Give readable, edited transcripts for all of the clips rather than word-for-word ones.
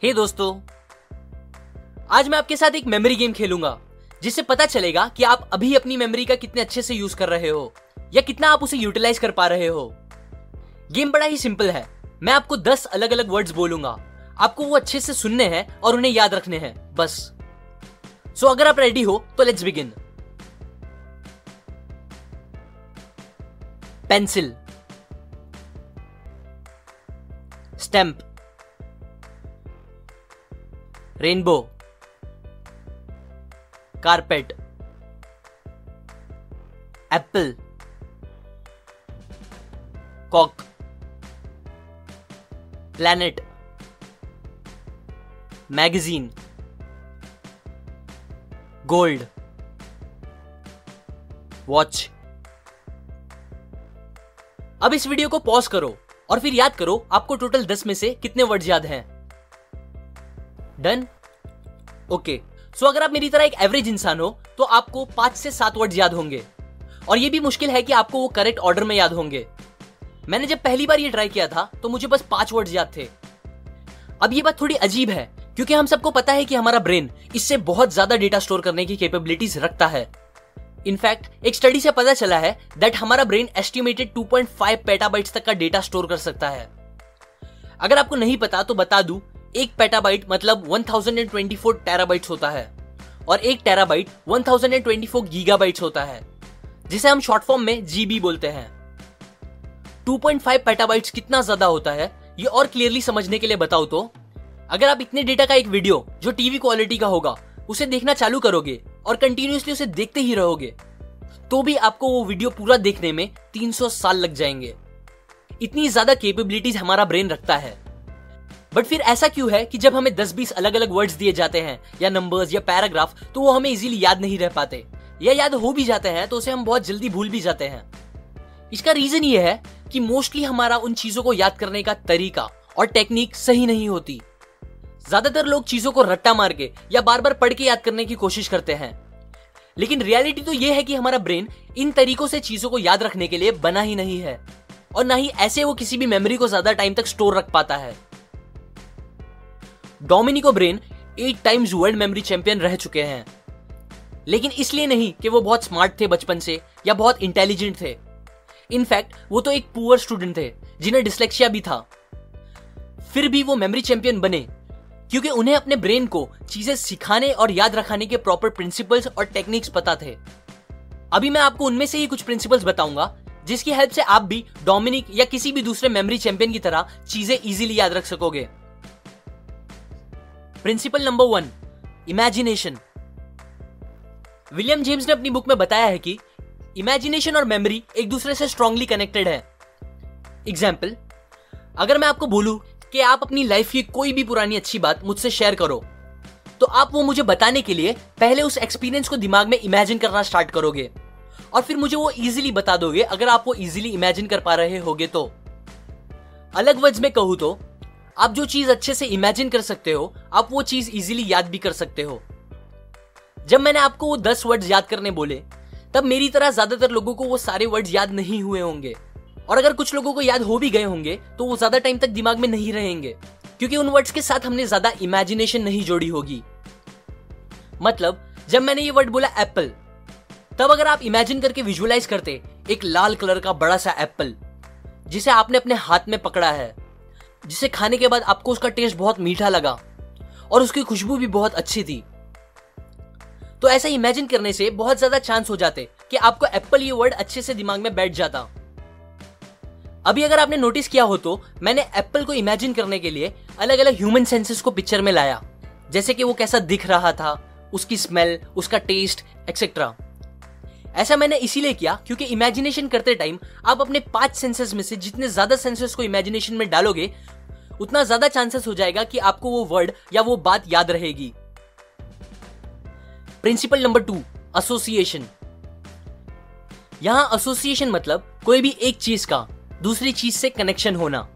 हे दोस्तों, आज मैं आपके साथ एक मेमोरी गेम खेलूंगा जिससे पता चलेगा कि आप अभी अपनी मेमोरी का कितने अच्छे से यूज कर रहे हो या कितना आप उसे यूटिलाइज कर पा रहे हो। गेम बड़ा ही सिंपल है। मैं आपको 10 अलग अलग वर्ड्स बोलूंगा, आपको वो अच्छे से सुनने हैं और उन्हें याद रखने हैं, बस। सो अगर आप रेडी हो तो let's begin. Pencil, stamp, rainbow, carpet, apple, cock, planet, magazine, gold, watch. अब इस वीडियो को पॉज करो और फिर याद करो आपको टोटल 10 में से कितने वर्ड्स याद हैं। डन? ओके। सो अगर आप मेरी तरह एक एवरेज इंसान हो तो आपको 5 से 7 वर्ड्स याद होंगे, और ये भी मुश्किल है कि आपको वो करेक्ट ऑर्डर में याद होंगे। मैंने जब पहली बार ये ट्राई किया था तो मुझे बस 5 वर्ड्स याद थे। अब ये बात थोड़ी अजीब है क्योंकि हम सबको पता है कि हमारा ब्रेन इससे बहुत ज्यादा डेटा स्टोर करने की कैपेबिलिटीज रखता है। इनफैक्ट एक स्टडी से पता चला है दैट हमारा ब्रेन एस्टिमेटेड 2.5 पेटाबाइट्स तक का डेटा स्टोर कर सकता है। अगर आपको नहीं पता तो बता दूं, 1 पेटाबाइट मतलब 1024 टेराबाइट्स होता है और 1 टेराबाइट 1024 गीगाबाइट्स होता है, जिसे हम शॉर्ट फॉर्म में जीबी बोलते हैं। 2.5 पेटाबाइट्स कितना ज्यादा होता है ये और क्लियरली समझने के लिए बताओ तो, अगर आप इतने डेटा का एक वीडियो जो टीवी क्वालिटी का होगा उसे देखना चालू करोगे और कंटिन्यूअसली उसे देखते ही रहोगे तो भी आपको वो वीडियो पूरा देखने में 300 साल लग जाएंगे। इतनी ज्यादा कैपेबिलिटीज हमारा ब्रेन रखता है। बट फिर ऐसा क्यों है कि जब हमें 10-20 अलग अलग वर्ड्स दिए जाते हैं या नंबर्स या पैराग्राफ तो वो हमें इजीली याद नहीं रह पाते, या याद हो भी जाते हैं तो उसे हम बहुत जल्दी भूल भी जाते हैं। इसका रीजन ये है कि मोस्टली हमारा उन चीजों को याद करने का तरीका और टेक्निक सही नहीं होती। ज्यादातर लोग चीजों को रट्टा मार के या बार बार पढ़ के याद करने की कोशिश करते हैं, लेकिन रियलिटी तो यह है कि हमारा ब्रेन इन तरीकों से चीजों को याद रखने के लिए बना ही नहीं है, और ना ही ऐसे वो किसी भी मेमोरी को ज्यादा टाइम तक स्टोर रख पाता है। Dominic O'Brien 8 times world memory champion रह चुके हैं, लेकिन इसलिए नहीं कि वो बहुत स्मार्ट थे बचपन से या बहुत इंटेलिजेंट थे। इनफैक्ट वो तो एक पुअर स्टूडेंट थे जिन्हें डिस्लेक्सिया भी था। फिर भी वो मेमोरी चैंपियन बने क्योंकि उन्हें अपने ब्रेन को चीजें सिखाने और याद रखने के प्रॉपर प्रिंसिपल्स और टेक्निक्स पता थे। अभी मैं आपको उनमें से ही कुछ प्रिंसिपल्स बताऊंगा जिसकी हेल्प से आप भी डोमिनिक या किसी भी दूसरे मेमोरी चैंपियन की तरह चीजें इजीली याद रख सकोगे। Principle number 1, imagination. William James ने अपनी बुक में बताया है कि इमेजिनेशन और मेमोरी एक दूसरे से स्ट्रांगली कनेक्टेड है। एग्जाम्पल, अगर मैं आपको बोलूं कि आप अपनी लाइफ की कोई भी पुरानी अच्छी बात मुझसे शेयर करो, तो आप वो मुझे बताने के लिए पहले उस एक्सपीरियंस को दिमाग में इमेजिन करना स्टार्ट करोगे और फिर मुझे वो इजीली बता दोगे अगर आप वो इजीली इमेजिन कर पा रहे होगे तो। अलग वर्ड्स में कहूं तो आप जो चीज अच्छे से इमेजिन कर सकते हो आप वो चीज इजीली याद भी कर सकते हो। जब मैंने आपको वो 10 वर्ड्स याद करने बोले तब मेरी तरह ज्यादातर लोगों को वो सारे वर्ड्स याद नहीं हुए होंगे, और अगर कुछ लोगों को याद हो भी गए होंगे तो वो ज्यादा टाइम तक दिमाग में नहीं रहेंगे क्योंकि उन वर्ड्स के साथ हमने ज्यादा इमेजिनेशन नहीं जोड़ी होगी। मतलब जब मैंने ये वर्ड बोला एप्पल, तब अगर आप इमेजिन करके विजुअलाइज करते एक लाल कलर का बड़ा सा एप्पल जिसे आपने अपने हाथ में पकड़ा है, जिसे खाने के बाद आपको उसका टेस्ट बहुत मीठा लगा और उसकी खुशबू भी बहुत अच्छी थी, तो ऐसा इमेजिन करने से बहुत ज्यादा चांस हो जाते कि आपको एप्पल ये वर्ड अच्छे से दिमाग में बैठ जाता। अभी अगर आपने नोटिस किया हो तो मैंने एप्पल को इमेजिन करने के लिए अलग अलग ह्यूमन सेंसेस को पिक्चर में लाया, जैसे कि वो कैसा दिख रहा था, उसकी स्मेल, उसका टेस्ट एक्सेट्रा। ऐसा मैंने इसीलिए किया क्योंकि इमेजिनेशन करते टाइम आप अपने 5 सेंसेस में से जितने ज्यादा सेंसेस को इमेजिनेशन में डालोगे उतना ज्यादा चांसेस हो जाएगा कि आपको वो वर्ड या वो बात याद रहेगी। Principle number 2, association. यहां एसोसिएशन मतलब कोई भी एक चीज का दूसरी चीज से कनेक्शन होना,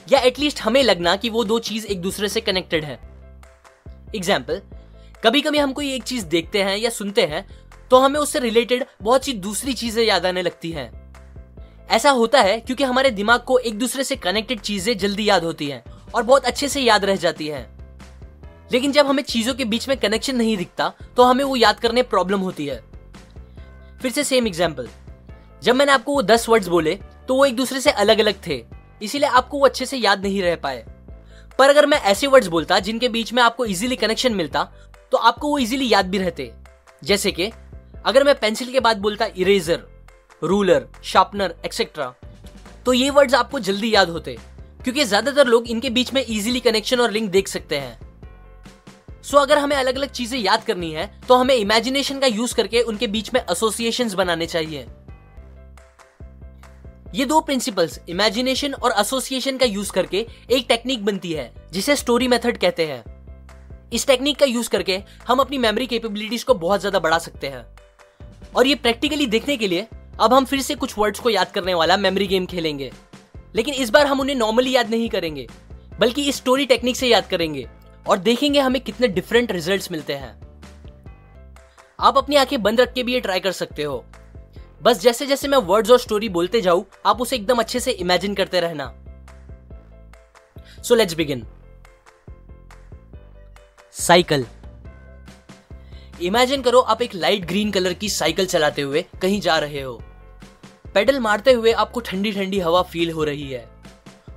या एटलीस्ट हमें लगना कि वो 2 चीज एक दूसरे से कनेक्टेड है। एग्जाम्पल, कभी कभी हम कोई एक चीज देखते हैं या सुनते हैं तो हमें उससे रिलेटेड बहुत सी दूसरी चीजें याद आने लगती हैं। ऐसा होता है क्योंकि हमारे दिमाग को एक दूसरे से कनेक्टेड चीजें जल्दी याद होती हैं और बहुत अच्छे से याद रह जाती हैं। लेकिन जब हमें चीजों के बीच में कनेक्शन नहीं दिखता तो हमें वो याद करने प्रॉब्लम होती है। फिर से सेम एग्जाम्पल, जब मैंने आपको वो 10 वर्ड्स बोले तो वो एक दूसरे से अलग अलग थे, इसीलिए आपको वो अच्छे से याद नहीं रह पाए। पर अगर मैं ऐसे वर्ड्स बोलता जिनके बीच में आपको इजीली कनेक्शन मिलता तो आपको वो इजीली याद भी रहते। जैसे कि अगर मैं पेंसिल के बाद बोलता इरेजर, रूलर, शार्पनर एक्सेट्रा, तो ये वर्ड्स आपको जल्दी याद होते, क्योंकि ज्यादातर लोग इनके बीच में इजीली कनेक्शन और लिंक देख सकते हैं। सो अगर हमें अलग अलग चीजें याद करनी है तो हमें इमेजिनेशन का यूज करके उनके बीच में एसोसिएशंस बनाने चाहिए। ये दो प्रिंसिपल्स इमेजिनेशन और एसोसिएशन का यूज करके एक टेक्निक बनती है जिसे स्टोरी मेथड कहते हैं। इस टेक्निक का यूज करके हम अपनी मेमोरी कैपेबिलिटीज को बहुत ज्यादा बढ़ा सकते हैं। और ये प्रैक्टिकली देखने के लिए अब हम फिर से कुछ वर्ड्स को याद करने वाला मेमोरी गेम खेलेंगे, लेकिन इस बार हम उन्हें नॉर्मली याद नहीं करेंगे बल्कि इस स्टोरी टेक्निक से याद करेंगे और देखेंगे हमें कितने डिफरेंट रिजल्ट्स मिलते हैं। आप अपनी आंखें बंद रख के भी ये ट्राई कर सकते हो। बस जैसे जैसे मैं वर्ड्स और स्टोरी बोलते जाऊं आप उसे एकदम अच्छे से इमेजिन करते रहना। So let's begin. Cycle. Imagine करो आप एक लाइट ग्रीन कलर की साइकिल चलाते हुए कहीं जा रहे हो। पेडल मारते हुए आपको ठंडी ठंडी हवा फील हो रही है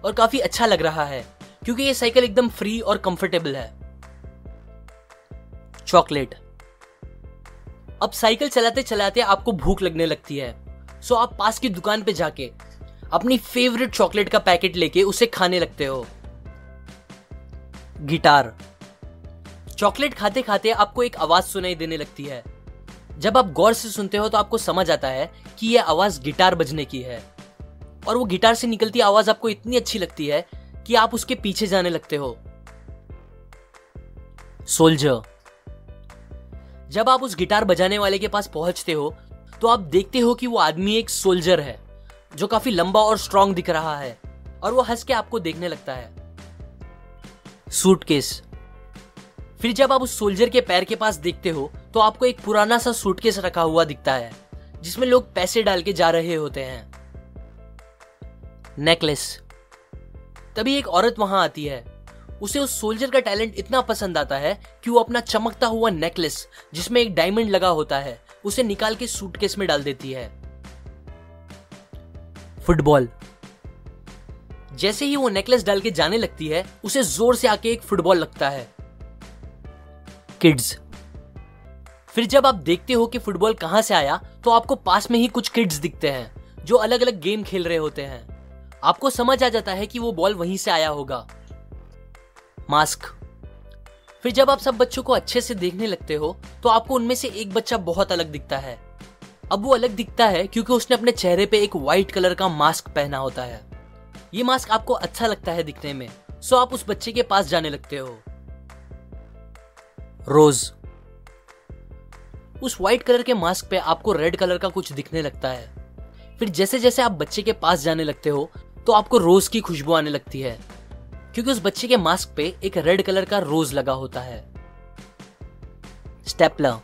और काफी अच्छा लग रहा है क्योंकि ये साइकिल एकदम फ्री और कंफर्टेबल है। चॉकलेट। अब साइकिल चलाते चलाते आपको भूख लगने लगती है, सो आप पास की दुकान पे जाके अपनी फेवरेट चॉकलेट का पैकेट लेके उसे खाने लगते हो। गिटार। चॉकलेट खाते खाते आपको एक आवाज सुनाई देने लगती है। जब आप गौर से सुनते हो तो आपको समझ आता है कि यह आवाज गिटार बजने की है और वो गिटार से निकलती आवाज आपको इतनी अच्छी लगती है कि आप उसके पीछे जाने लगते हो। सोल्जर। जब आप उस गिटार बजाने वाले के पास पहुंचते हो तो आप देखते हो कि वो आदमी एक सोल्जर है जो काफी लंबा और स्ट्रांग दिख रहा है और वो हंस के आपको देखने लगता है। सूटकेस। फिर जब आप उस सोल्जर के पैर के पास देखते हो तो आपको एक पुराना सा सूटकेस रखा हुआ दिखता है जिसमें लोग पैसे डाल के जा रहे होते हैं। नेकलेस। तभी एक औरत वहां आती है। उसे उस सोल्जर का टैलेंट इतना पसंद आता है कि वो अपना चमकता हुआ नेकलेस जिसमें एक डायमंड लगा होता है उसे निकाल के सूटकेस में डाल देती है। फुटबॉल। जैसे ही वो नेकलेस डाल के जाने लगती है उसे जोर से आके एक फुटबॉल लगता है। किड्स। फिर जब आप देखते हो कि फुटबॉल कहां से आया तो आपको पास में ही कुछ किड्स दिखते हैं जो अलग अलग गेम खेल रहे होते हैं। आपको समझ आ जाता है कि वो बॉल वहीं से आया होगा। मास्क। फिर जब आप सब बच्चों को अच्छे से देखने लगते हो तो आपको उनमें से एक बच्चा बहुत अलग दिखता है। अब वो अलग दिखता है क्योंकि उसने अपने चेहरे पे एक व्हाइट कलर का मास्क पहना होता है। ये मास्क आपको अच्छा लगता है दिखने में, सो आप उस बच्चे के पास जाने लगते हो। रोज। उस व्हाइट कलर के मास्क पे आपको रेड कलर का कुछ दिखने लगता है। फिर जैसे जैसे आप बच्चे के पास जाने लगते हो तो आपको रोज की खुशबू आने लगती है क्योंकि उस बच्चे के मास्क पे एक रेड कलर का रोज लगा होता है। स्टेपलर।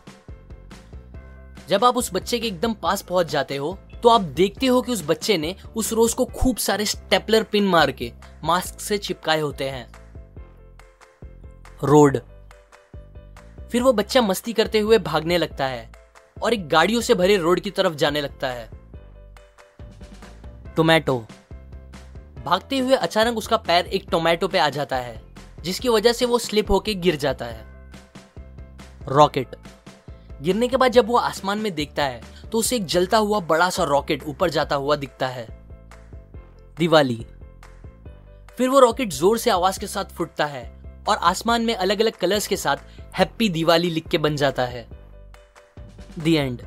जब आप उस बच्चे के एकदम पास पहुंच जाते हो तो आप देखते हो कि उस बच्चे ने उस रोज को खूब सारे स्टेपलर पिन मार के मास्क से चिपकाए होते हैं। रोड। फिर वो बच्चा मस्ती करते हुए भागने लगता है और एक गाड़ियों से भरे रोड की तरफ जाने लगता है। टोमेटो। भागते हुए अचानक उसका पैर एक टोमेटो पे आ जाता है जिसकी वजह से वो स्लिप होके गिर जाता है। रॉकेट। गिरने के बाद जब वो आसमान में देखता है तो उसे एक जलता हुआ बड़ा सा रॉकेट ऊपर जाता हुआ दिखता है। दिवाली। फिर वो रॉकेट जोर से आवाज के साथ फूटता है और आसमान में अलग अलग कलर्स के साथ हैप्पी दिवाली लिख के बन जाता है। The end.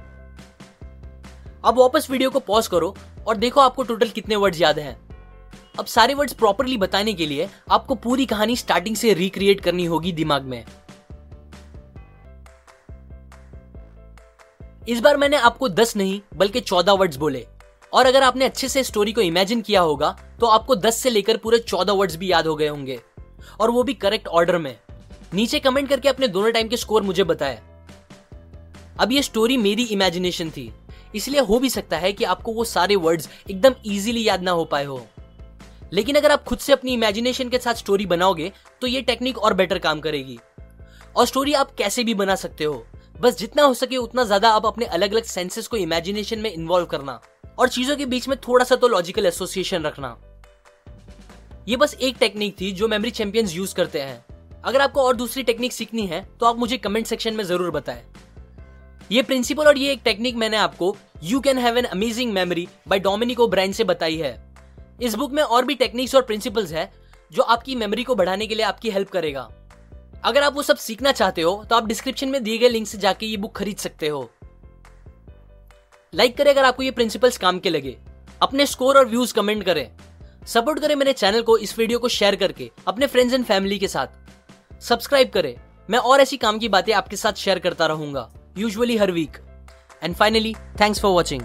अब वापस वीडियो को पॉज करो और देखो आपको टोटल कितने वर्ड्स याद हैं। अब सारे वर्ड्स प्रॉपरली बताने के लिए आपको पूरी कहानी स्टार्टिंग से रिक्रिएट करनी होगी दिमाग में। इस बार मैंने आपको 10 नहीं बल्कि 14 वर्ड्स बोले और अगर आपने अच्छे से स्टोरी को इमेजिन किया होगा तो आपको 10 से लेकर पूरे 14 वर्ड्स भी याद हो गए होंगे और वो भी करेक्ट ऑर्डर में। नीचे कमेंट करके अपने दोनों टाइम के स्कोर मुझे बताएं। अब ये स्टोरी मेरी इमेजिनेशन थी, इसलिए हो भी सकता है कि आपको वो सारे वर्ड्स एकदम इजीली याद ना हो पाए हो, लेकिन अगर आप खुद से अपनी इमेजिनेशन के साथ स्टोरी बनाओगे तो ये टेक्निक और बेटर काम करेगी। और स्टोरी आप कैसे भी बना सकते हो। बस जितना हो सके उतना ज्यादा आप अपने अलग अलग सेंसेस को इमेजिनेशन में इन्वॉल्व करना और चीजों के बीच में थोड़ा सा तो लॉजिकल एसोसिएशन रखना। ये बस एक टेक्निक थी जो मेमोरी चैंपियंस यूज करते हैं। अगर आपको और दूसरी टेक्निक सीखनी है तो आप मुझे कमेंट सेक्शन में जरूर बताएं। ये प्रिंसिपल और ये एक टेक्निक मैंने आपको you can have an amazing memory by Dominic O'Brien से बताई है। इस बुक में और भी टेक्निक्स और प्रिंसिपल्स है जो आपकी मेमोरी को बढ़ाने के लिए आपकी हेल्प करेगा। अगर आप वो सब सीखना चाहते हो तो आप डिस्क्रिप्शन में दिए गए लिंक से जाके ये बुक खरीद सकते हो। लाइक करें अगर आपको ये प्रिंसिपल्स काम के लगे, अपने स्कोर और व्यूज कमेंट करें, सपोर्ट करें मेरे चैनल को इस वीडियो को शेयर करके अपने फ्रेंड्स एंड फैमिली के साथ, सब्सक्राइब करें। मैं और ऐसी काम की बातें आपके साथ शेयर करता रहूंगा, यूजुअली हर week. And finally, thanks for watching.